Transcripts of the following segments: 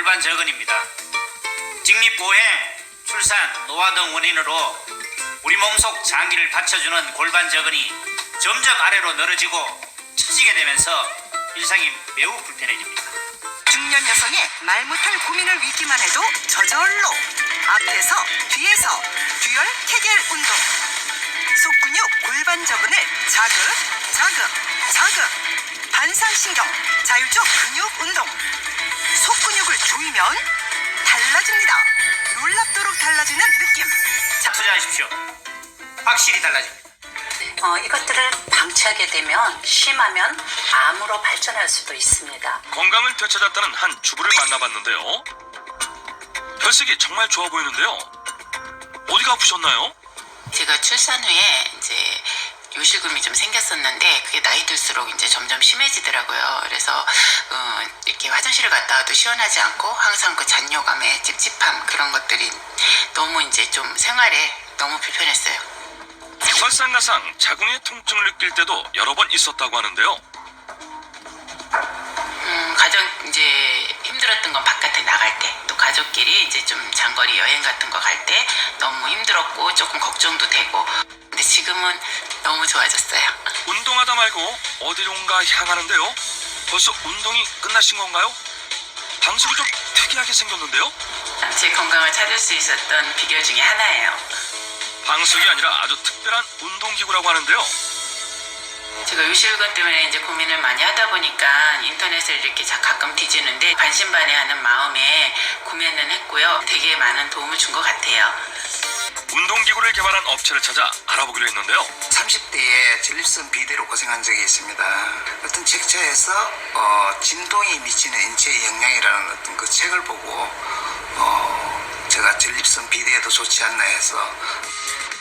골반 저근입니다. 직립보행, 출산, 노화 등 원인으로 우리 몸속 장기를 받쳐주는 골반 저근이 점점 아래로 늘어지고 처지게 되면서 일상이 매우 불편해집니다. 중년 여성의 말 못할 고민을 잊기만 해도 저절로 앞에서 뒤에서 듀얼 케겔 운동, 속근육 골반 저근을 자극 반상신경 자율적 근육 운동, 속근육을 조이면 달라집니다. 놀랍도록 달라지는 느낌. 투자하십시오. 확실히 달라집니다. 이것들을 방치하게 되면 심하면 암으로 발전할 수도 있습니다. 건강을 되찾았다는 한 주부를 만나봤는데요. 혈색이 정말 좋아 보이는데요. 어디가 아프셨나요? 제가 출산 후에 이제 요실금이 좀 생겼었는데 그게 나이 들수록 이제 점점 심해지더라고요. 그래서 이렇게 화장실을 갔다 와도 시원하지 않고 항상 그 잔뇨감에 찝찝함 그런 것들이 너무 이제 좀 생활에 너무 불편했어요. 설상가상 자궁의 통증을 느낄 때도 여러 번 있었다고 하는데요. 가장 이제 힘들었던 건 바깥에 나갈 때, 또 가족끼리 이제 좀 장거리 여행 같은 거 갈 때 너무 힘들었고 조금 걱정도 되고. 근데 지금은 너무 좋아졌어요. 운동하다 말고 어디론가 향하는데요. 벌써 운동이 끝나신 건가요? 방식이 좀 특이하게 생겼는데요. 제 건강을 찾을 수 있었던 비결 중에 하나예요. 방식이 아니라 아주 특별한 운동기구라고 하는데요. 제가 요실금 때문에 이제 고민을 많이 하다 보니까 인터넷을 이렇게 가끔 뒤지는데 반신반의하는 마음에 구매는 했고요. 되게 많은 도움을 준 것 같아요. 운동기구를 개발한 업체를 찾아 알아보기로 했는데요. 30대에 전립선 비대로 고생한 적이 있습니다. 어떤 책자에서 진동이 미치는 인체의 영향이라는 어떤 그 책을 보고 제가 전립선 비대에도 좋지 않나 해서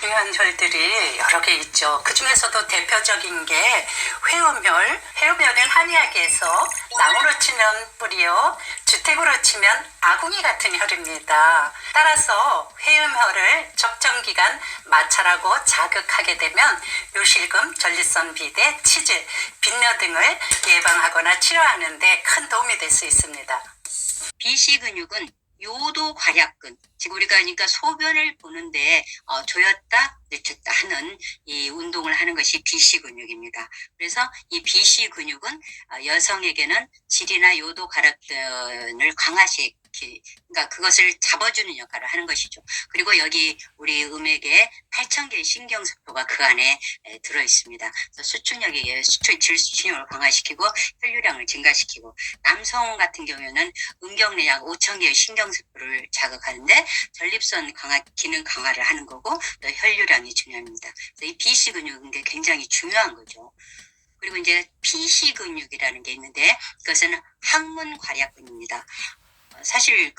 중요한 혈들이 여러 개 있죠. 그 중에서도 대표적인 게 회음혈. 회음혈은 한의학에서 나무로 치면 뿌리요, 주택으로 치면 아궁이 같은 혈입니다. 따라서 회음혈을 적정 기간 마찰하고 자극하게 되면 요실금, 전립선 비대, 치질, 빈뇨 등을 예방하거나 치료하는 데 큰 도움이 될 수 있습니다. 비시근육은 요도 괄약근, 즉 우리가 그러니까 소변을 보는데 조였다 늦췄다 하는 이 운동을 하는 것이 비시근육입니다. 그래서 이 비시근육은 여성에게는 질이나 요도 괄약근을 강화시키, 그러니까 그것을 잡아주는 역할을 하는 것이죠. 그리고 여기 우리 음액에 8,000개의 신경세포가 그 안에 들어 있습니다. 그래서 수축력에 의해 질수신호를 강화시키고 혈류량을 증가시키고, 남성 같은 경우에는 음경내 약 5,000개의 신경세포를 자극하는데 전립선 기능 강화를 하는 거고, 또 혈류량이 중요합니다. 그래서 이 비시 근육은 게 굉장히 중요한 거죠. 그리고 이제 피시 근육이라는 게 있는데 그것은 항문 괄약근입니다. 사실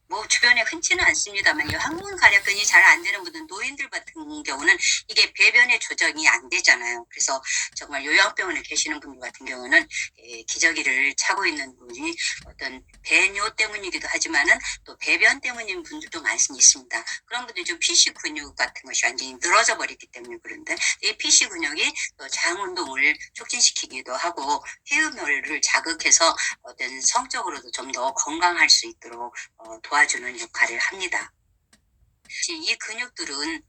뭐 주변에 흔치는 않습니다만 이 항문 괄약근이 잘 안 되는 분들, 노인들 같은 경우는 이게 배변의 조정이 안 되잖아요. 그래서 정말 요양병원에 계시는 분들 같은 경우는 기저귀를 차고 있는 분이 어떤 배뇨 때문이기도 하지만은 또 배변 때문인 분들도 많이 있습니다. 그런 분들이 좀 피시 근육 같은 것이 완전히 늘어져 버렸기 때문에 그런데, 이 피시 근육이 또 장 운동을 촉진시키기도 하고 회음혈을 자극해서 어떤 성적으로도 좀 더 건강할 수 있도록 도와주는 역할을 합니다. 이 근육들은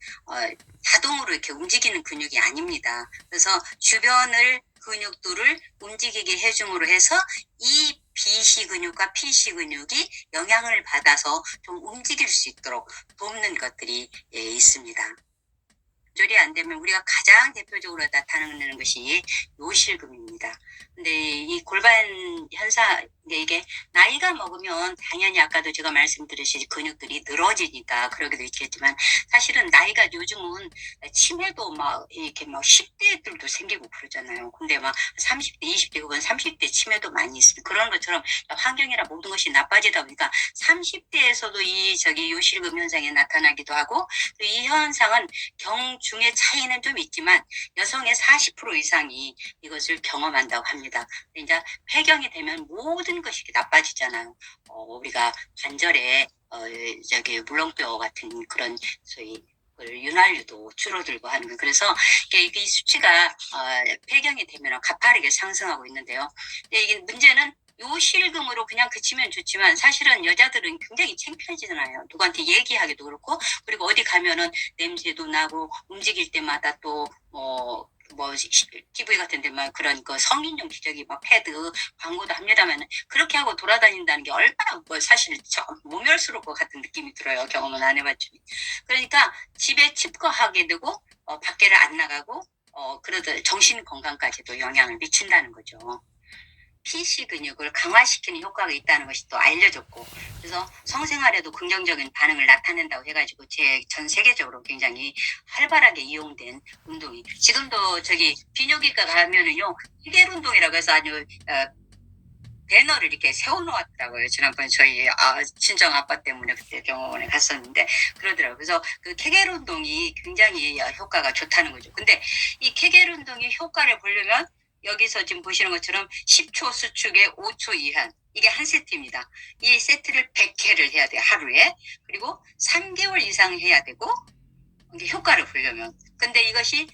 자동으로 이렇게 움직이는 근육이 아닙니다. 그래서 주변을 근육들을 움직이게 해줌으로 해서 이 비시 근육과 피시 근육이 영향을 받아서 좀 움직일 수 있도록 돕는 것들이 있습니다. 조절이 안 되면 우리가 가장 대표적으로 나타나는 것이 요실금입니다. 근데 이 골반 현상, 이게 나이가 먹으면 당연히 아까도 제가 말씀드렸듯이 근육들이 늘어지니까 그러기도 있겠지만, 사실은 나이가 요즘은 치매도 막 이렇게 막 10대들도 생기고 그러잖아요. 근데 막 30대, 20대 혹은 30대 치매도 많이 있습니다. 그런 것처럼 환경이나 모든 것이 나빠지다 보니까 30대에서도 이 요실금 현상이 나타나기도 하고, 또 이 현상은 경중의 차이는 좀 있지만 여성의 40% 이상이 이것을 경험한다고 합니다. 이제 폐경이 되면 모든 것이 나빠지잖아요. 우리가 관절에 물렁뼈 같은 그런 소위 윤활유도 줄어들고 하는 거. 그래서 이 수치가 폐경이 되면 가파르게 상승하고 있는데요. 근데 이게 문제는 요실금으로 그냥 그치면 좋지만 사실은 여자들은 굉장히 창피해지잖아요. 누구한테 얘기하기도 그렇고 그리고 어디 가면은 냄새도 나고 움직일 때마다 또 TV 같은 데만 그런 그 성인용 기저귀 막 패드 광고도 합니다만 그렇게 하고 돌아다닌다는 게 얼마나 사실 모멸스러울 것 같은 느낌이 들어요. 경험은 안 해봤지만. 그러니까 집에 칩거하게 되고 밖에를 안 나가고 그러다 정신 건강까지도 영향을 미친다는 거죠. 피시 근육을 강화시키는 효과가 있다는 것이 또 알려졌고 그래서 성생활에도 긍정적인 반응을 나타낸다고 해가지고 전 세계적으로 굉장히 활발하게 이용된 운동이 지금도 비뇨기과 가면은요 희겔 운동이라고 해서 아주 배너를 이렇게 세워놓았더라고요. 지난번에 저희 친정 아빠 때문에 그때 병원에 갔었는데 그러더라고요. 그래서 그 케겔 운동이 굉장히 효과가 좋다는 거죠. 근데 이 케겔 운동의 효과를 보려면 여기서 지금 보시는 것처럼 10초 수축에 5초 이한 이게 한 세트입니다. 이 세트를 100회를 해야 돼요. 하루에. 그리고 3개월 이상 해야 되고 이게 효과를 보려면 근데 이것이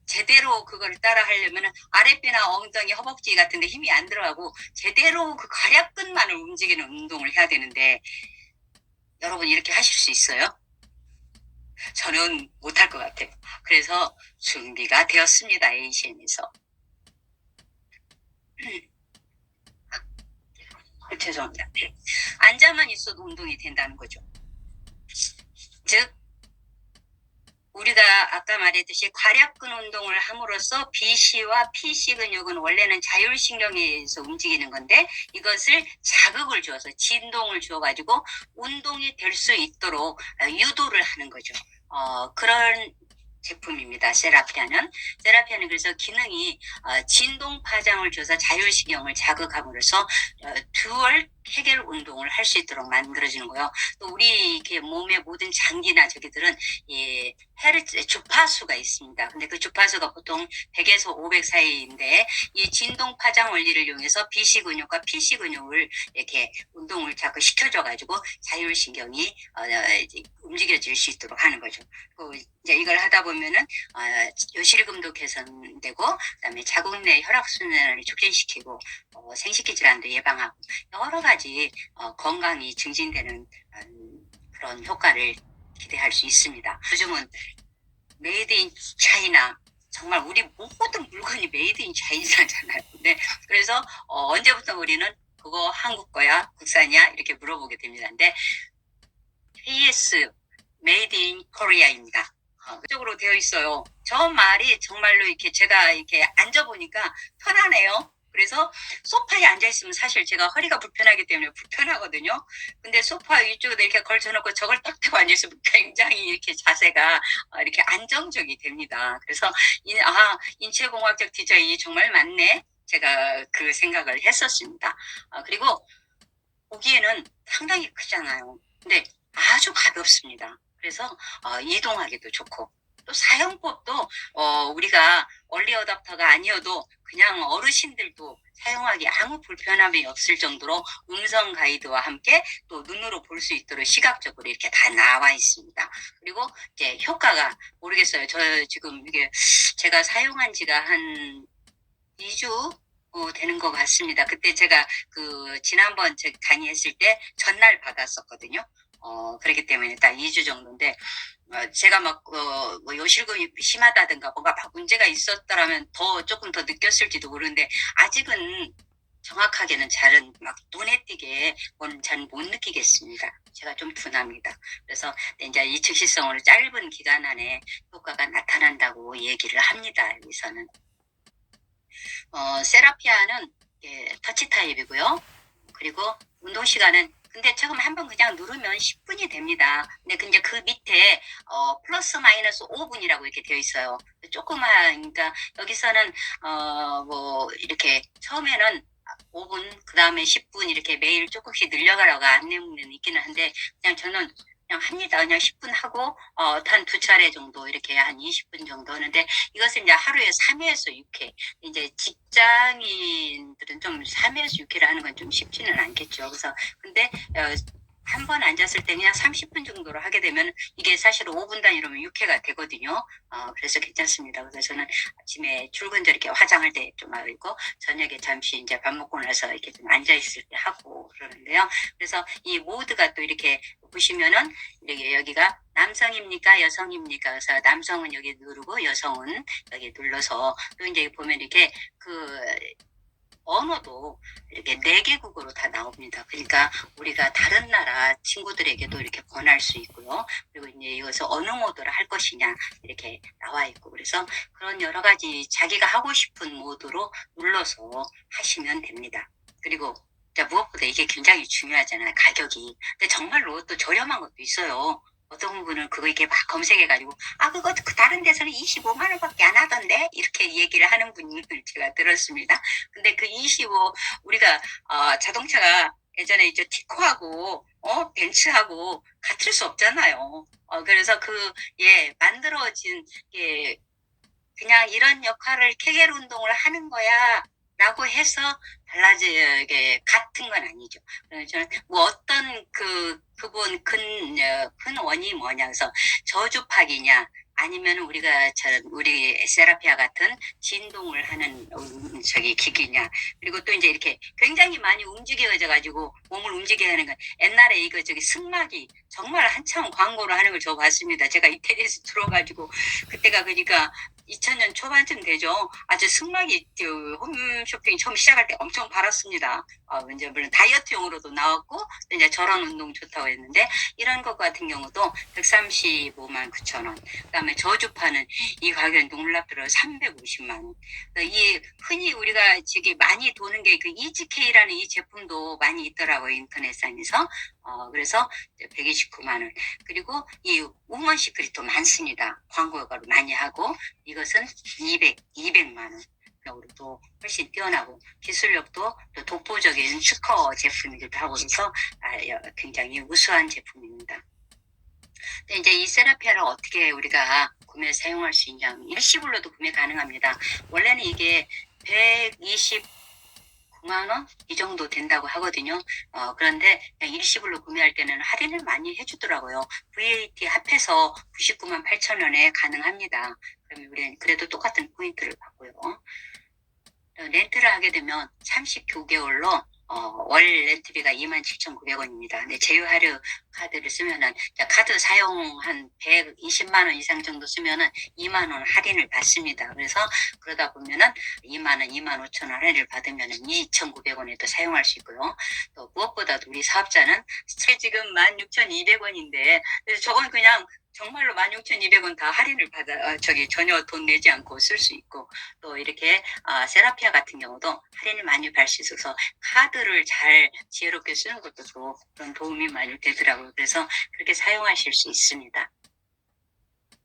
제대로 그걸 따라 하려면 아랫배나 엉덩이, 허벅지 같은 데 힘이 안 들어가고 제대로 그 괄약근만을 움직이는 운동을 해야 되는데 여러분 이렇게 하실 수 있어요? 저는 못할 것 같아요. 그래서 준비가 되었습니다. ACM에서. 죄송합니다. 앉아만 있어도 운동이 된다는 거죠. 즉 우리가 아까 말했듯이 괄약근 운동을 함으로써 BC와 PC 근육은 원래는 자율신경에 의해서 움직이는 건데 이것을 자극을 주어서 진동을 주어가지고 운동이 될 수 있도록 유도를 하는 거죠. 그런 제품입니다. 세라피아는 그래서 기능이 진동 파장을 줘서 자율신경을 자극함으로써 듀얼 케겔 운동을 할 수 있도록 만들어지는 거예요. 또 우리 이렇게 몸의 모든 장기나 저기들은 주파수가 있습니다. 근데 그 주파수가 보통 100에서 500 사이인데 이 진동 파장 원리를 이용해서 BC 근육과 PC 근육을 이렇게 운동을 자꾸 시켜줘가지고 자율신경이 움직여질 수 있도록 하는 거죠. 이제 이걸 하다 보면은 요실금도 개선되고 그다음에 자궁 내 혈액순환을 촉진시키고 생식기 질환도 예방하고 여러 가지 건강이 증진되는 그런 효과를 기대할 수 있습니다. 요즘은 메이드 인 차이나 정말 우리 모든 물건이 메이드 인 차이나잖아요. 근데 그래서 언제부터 우리는 그거 한국 거야 국산이야 이렇게 물어보게 됩니다. 근데 KS 메이드 인 코리아입니다. 그쪽으로 되어 있어요. 저 말이 정말로 이렇게 제가 이렇게 앉아보니까 편하네요. 그래서 소파에 앉아있으면 사실 제가 허리가 불편하기 때문에 불편하거든요. 근데 소파 위쪽에 이렇게 걸쳐놓고 저걸 딱 대고 앉아있으면 굉장히 이렇게 자세가 이렇게 안정적이 됩니다. 그래서 인체공학적 디자인이 정말 맞네. 제가 그 생각을 했었습니다. 그리고 보기에는 상당히 크잖아요. 근데 아주 가볍습니다. 그래서 이동하기도 좋고 또 사용법도 우리가 얼리 어답터가 아니어도 그냥 어르신들도 사용하기 아무 불편함이 없을 정도로 음성 가이드와 함께 또 눈으로 볼 수 있도록 시각적으로 이렇게 다 나와 있습니다. 그리고 이제 효과가 모르겠어요. 저 지금 이게 제가 사용한 지가 한 2주 되는 것 같습니다. 그때 제가 지난번 강의했을 때 전날 받았었거든요. 그렇기 때문에 딱 2주 정도인데, 제가 요실금이 심하다든가 뭔가 막 문제가 있었더라면 조금 더 느꼈을지도 모르는데, 아직은 정확하게는 눈에 띄게 잘 못 느끼겠습니다. 제가 좀 둔합니다. 그래서 이제 이 즉시성으로 짧은 기간 안에 효과가 나타난다고 얘기를 합니다. 여기서는. 세라피아는 터치 타입이고요. 그리고 운동 시간은 근데 조금 한번 그냥 누르면 10분이 됩니다. 근데 그 밑에 플러스 마이너스 5분이라고 이렇게 되어 있어요. 그러니까 여기서는 이렇게 처음에는 5분, 그 다음에 10분 이렇게 매일 조금씩 늘려가라고 안내문에는 있기는 한데 그냥 저는 그냥 합니다. 그냥 10분 하고 한 2차례 정도 이렇게 한 20분 정도 하는데 이것은 이제 하루에 3회에서 6회. 이제 직장인들은 좀 3회에서 6회를 하는 건 좀 쉽지는 않겠죠. 그래서 근데 한 번 앉았을 때 그냥 30분 정도로 하게 되면 이게 사실 5분 단위로면 6회가 되거든요. 그래서 괜찮습니다. 그래서 저는 아침에 출근 전 이렇게 화장할 때 좀 하고 저녁에 잠시 이제 밥 먹고 나서 이렇게 좀 앉아 있을 때 하고 그러는데요. 그래서 이 모드가 또 이렇게 보시면은 이렇게 여기가 남성입니까 여성입니까? 그래서 남성은 여기 누르고 여성은 여기 눌러서 또 이제 보면 이렇게 그 언어도 이렇게 4개국어로 다 나옵니다. 그러니까 우리가 다른 나라 친구들에게도 이렇게 권할 수 있고요. 그리고 이제 이것을 어느 모드로 할 것이냐 이렇게 나와 있고 그래서 그런 여러 가지 자기가 하고 싶은 모드로 눌러서 하시면 됩니다. 그리고 무엇보다 이게 굉장히 중요하잖아요. 가격이. 근데 정말로 또 저렴한 것도 있어요. 어떤 분은 그거 이렇게 막 검색해가지고 그거 그 다른 데서는 25만 원밖에 안 하던데 이렇게 얘기를 하는 분을 제가 들었습니다. 근데 그 25 우리가 자동차가 예전에 이제 티코하고 벤츠하고 같을 수 없잖아요. 그래서 만들어진 게 그냥 이런 역할을 케겔 운동을 하는 거야. 라고 해서 달라지게 같은 건 아니죠. 저는 뭐 어떤 그분 큰 원인이 뭐냐 그래서 저주파기냐 아니면 우리 세라피아 같은 진동을 하는 기기냐 그리고 또 이제 이렇게 굉장히 많이 움직여져 가지고 몸을 움직여야 하는 건 옛날에 이거 승마기 정말 한참 광고를 하는 걸 저 봤습니다. 제가 이태리에서 들어가지고 그때가 그러니까 2000년 초반쯤 되죠. 아주 승마기 홈쇼핑 처음 시작할 때 엄청 팔았습니다. 이제 물론 다이어트용으로도 나왔고 이제 저런 운동 좋다고 했는데 이런 것 같은 경우도 135만 9천 원. 그다음에 저주파는 이 가격이 놀랍더라고요. 350만 원. 이 흔히 우리가 지금 많이 도는 게 그 EGK라는 이 제품도 많이 있더라고요. 인터넷상에서. 그래서 129만 원. 그리고 이 우먼 시크릿도 많습니다. 광고 효과로 많이 하고 이것은 200만 원. 또 훨씬 뛰어나고 기술력도 또 독보적인 특허 제품이기도 하고 그래서 굉장히 우수한 제품입니다. 근데 이제 이 세라피아를 어떻게 우리가 구매 사용할 수 있냐? 일시불로도 구매 가능합니다. 원래는 이게 129만 원? 이 정도 된다고 하거든요. 그런데 그냥 일시불로 구매할 때는 할인을 많이 해주더라고요. VAT 합해서 99만 8천 원에 가능합니다. 그러면 우리는 그래도 똑같은 포인트를 받고요. 렌트를 하게 되면 39개월로 월 렌트비가 27,900원입니다. 근데 제휴하려 카드를 쓰면은 카드 사용 한 120만 원 이상 정도 쓰면은 2만 원 할인을 받습니다. 그래서 그러다 보면은 2만 원, 2만 5천 원 할인을 받으면은 2,900원에도 사용할 수 있고요. 또 무엇보다도 우리 사업자는 지금 16,200원인데 그래서 저건 그냥 정말로 16,200원 다 할인을 전혀 돈 내지 않고 쓸 수 있고, 또 이렇게, 세라피아 같은 경우도 할인을 많이 받을 수 있어서 카드를 잘 지혜롭게 쓰는 것도 그런 도움이 많이 되더라고요. 그래서 그렇게 사용하실 수 있습니다.